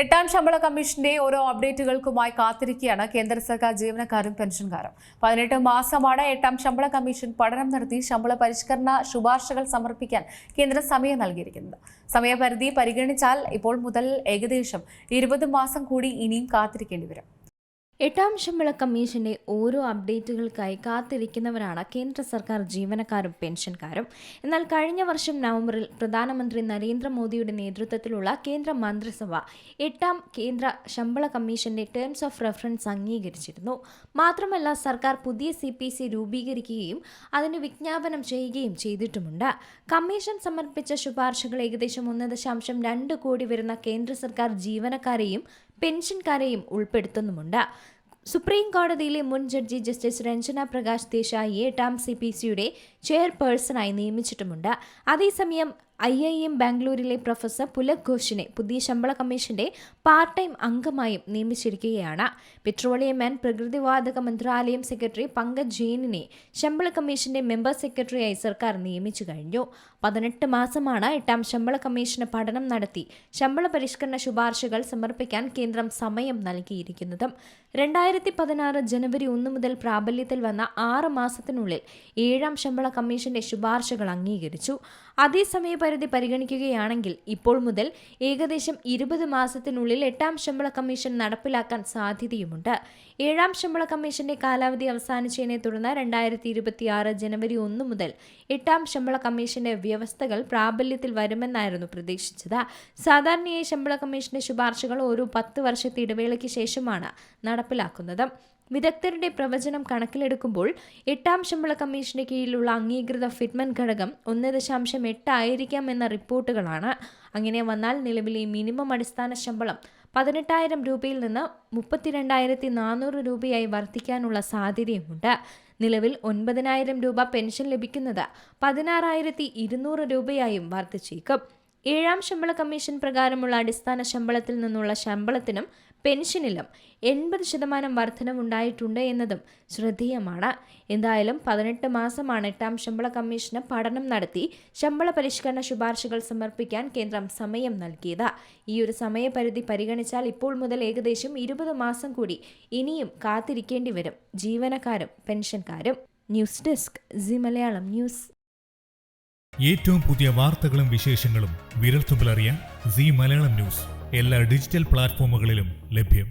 എട്ടാം ശമ്പള കമ്മീഷന്റെ ഓരോ അപ്ഡേറ്റുകൾക്കുമായി കാത്തിരിക്കുകയാണ് കേന്ദ്ര സർക്കാർ ജീവനക്കാരും പെൻഷൻകാരും. 18 മാസമാണ് എട്ടാം ശമ്പള കമ്മീഷൻ പഠനം നടത്തി ശമ്പള പരിഷ്കരണ ശുപാർശകൾ സമർപ്പിക്കാൻ കേന്ദ്രം സമയം നൽകിയിരിക്കുന്നത്. സമയപരിധി പരിഗണിച്ചാൽ ഇപ്പോൾ മുതൽ ഏകദേശം 20 മാസം കൂടി ഇനിയും കാത്തിരിക്കേണ്ടി വരും. എട്ടാം ശമ്പള കമ്മീഷന്റെ ഓരോ അപ്ഡേറ്റുകൾക്കായി കാത്തിരിക്കുന്നവരാണ് കേന്ദ്ര സർക്കാർ ജീവനക്കാരും പെൻഷൻകാരും. എന്നാൽ കഴിഞ്ഞ വർഷം നവംബറിൽ പ്രധാനമന്ത്രി നരേന്ദ്രമോദിയുടെ നേതൃത്വത്തിലുള്ള കേന്ദ്ര മന്ത്രിസഭ എട്ടാം കേന്ദ്ര ശമ്പള കമ്മീഷന്റെ ടേംസ് ഓഫ് റെഫറൻസ് അംഗീകരിച്ചിരുന്നു. മാത്രമല്ല, സർക്കാർ പുതിയ CPC രൂപീകരിക്കുകയും അതിന് വിജ്ഞാപനം ചെയ്യുകയും ചെയ്തിട്ടുമുണ്ട്. കമ്മീഷൻ സമർപ്പിച്ച ശുപാർശകൾ ഏകദേശം 1.2 കോടി വരുന്ന കേന്ദ്ര സർക്കാർ ജീവനക്കാരെയും പെൻഷൻകാരെയും ഉൾപ്പെടുത്തുന്നുമുണ്ട്. സുപ്രീം കോടതിയിലെ മുൻ ജഡ്ജി ജസ്റ്റിസ് രഞ്ജന പ്രകാശ് ദേശായിയെ എട്ടാം CPCയുടെ ചെയർപേഴ്സണായി നിയമിച്ചിട്ടുമുണ്ട്. അതേസമയം IIM ബാംഗ്ലൂരിലെ പ്രൊഫസർ പുലക് ഘോഷിനെ പുതിയ ശമ്പള കമ്മീഷന്റെ പാർട്ട് ടൈം അംഗമായും നിയമിച്ചിരിക്കുകയാണ്. പെട്രോളിയം ആൻഡ് പ്രകൃതിവാതക മന്ത്രാലയം സെക്രട്ടറി പങ്കജ് ജെയിനിനെ ശമ്പള കമ്മീഷന്റെ മെമ്പർ സെക്രട്ടറിയായി സർക്കാർ നിയമിച്ചു കഴിഞ്ഞു. 18 മാസമാണ് എട്ടാം ശമ്പള കമ്മീഷന് പഠനം നടത്തി ശമ്പള പരിഷ്കരണ ശുപാർശകൾ സമർപ്പിക്കാൻ കേന്ദ്രം സമയം നൽകിയിരിക്കുന്നത്. 2016 ജനുവരി 1 മുതൽ പ്രാബല്യത്തിൽ വന്ന 6 മാസത്തിനുള്ളിൽ ഏഴാം ശമ്പള കമ്മീഷന്റെ ശുപാർശകൾ അംഗീകരിച്ചു. അതേ സമയപരിധി പരിഗണിക്കുകയാണെങ്കിൽ ഇപ്പോൾ മുതൽ ഏകദേശം 20 മാസത്തിനുള്ളിൽ എട്ടാം ശമ്പള കമ്മീഷൻ നടപ്പിലാക്കാൻ സാധ്യതയുമുണ്ട്. ഏഴാം ശമ്പള കമ്മീഷന്റെ കാലാവധി അവസാനിച്ചതിനെ തുടർന്ന് 2026 ജനുവരി 1 മുതൽ എട്ടാം ശമ്പള കമ്മീഷന്റെ വ്യവസ്ഥകൾ പ്രാബല്യത്തിൽ വരുമെന്നായിരുന്നു പ്രതീക്ഷിച്ചത്. സാധാരണയായി ശമ്പള കമ്മീഷന്റെ ശുപാർശകൾ ഓരോ 10 വർഷത്തെ ഇടവേളയ്ക്ക് ശേഷമാണ് നടപ്പിലാക്കുന്നത്. വിദഗ്ധരുടെ പ്രവചനം കണക്കിലെടുക്കുമ്പോൾ എട്ടാം ശമ്പള കമ്മീഷന്റെ കീഴിലുള്ള അംഗീകൃത ഫിറ്റ്മെന്റ് ഘടകം 1.8 ആയിരിക്കാം എന്ന റിപ്പോർട്ടുകളാണ്. അങ്ങനെ വന്നാൽ നിലവിലെ മിനിമം അടിസ്ഥാന ശമ്പളം 18,000 രൂപയിൽ നിന്ന് 32,400 രൂപയായി വർദ്ധിക്കാനുള്ള സാധ്യതയുമുണ്ട്. നിലവിൽ 9,000 രൂപ പെൻഷൻ ലഭിക്കുന്നത് 16,200 രൂപയായും വർദ്ധിച്ചേക്കും. ഏഴാം ശമ്പള കമ്മീഷൻ പ്രകാരമുള്ള അടിസ്ഥാന ശമ്പളത്തിൽ നിന്നുള്ള ശമ്പളത്തിനും പെൻഷനിലും 80% വർധനവുണ്ടായിട്ടുണ്ട് എന്നതും ശ്രദ്ധേയമാണ്. എന്തായാലും 18 മാസമാണ് എട്ടാം ശമ്പള കമ്മീഷന് പഠനം നടത്തി ശമ്പള പരിഷ്കരണ ശുപാർശകൾ സമർപ്പിക്കാൻ കേന്ദ്രം സമയം നൽകിയത്. ഈ ഒരു സമയപരിധി പരിഗണിച്ചാൽ ഇപ്പോൾ മുതൽ ഏകദേശം 20 മാസം കൂടി ഇനിയും കാത്തിരിക്കേണ്ടി വരും ജീവനക്കാരും പെൻഷൻകാരും. News desk C Malayalam news. ഏറ്റവും പുതിയ വാർത്തകളും വിശേഷങ്ങളും വിരൽത്തുമ്പിലറിയാൻ സി മലയാളം ന്യൂസ് എല്ലാ ഡിജിറ്റൽ പ്ലാറ്റ്ഫോമുകളിലും ലഭ്യം.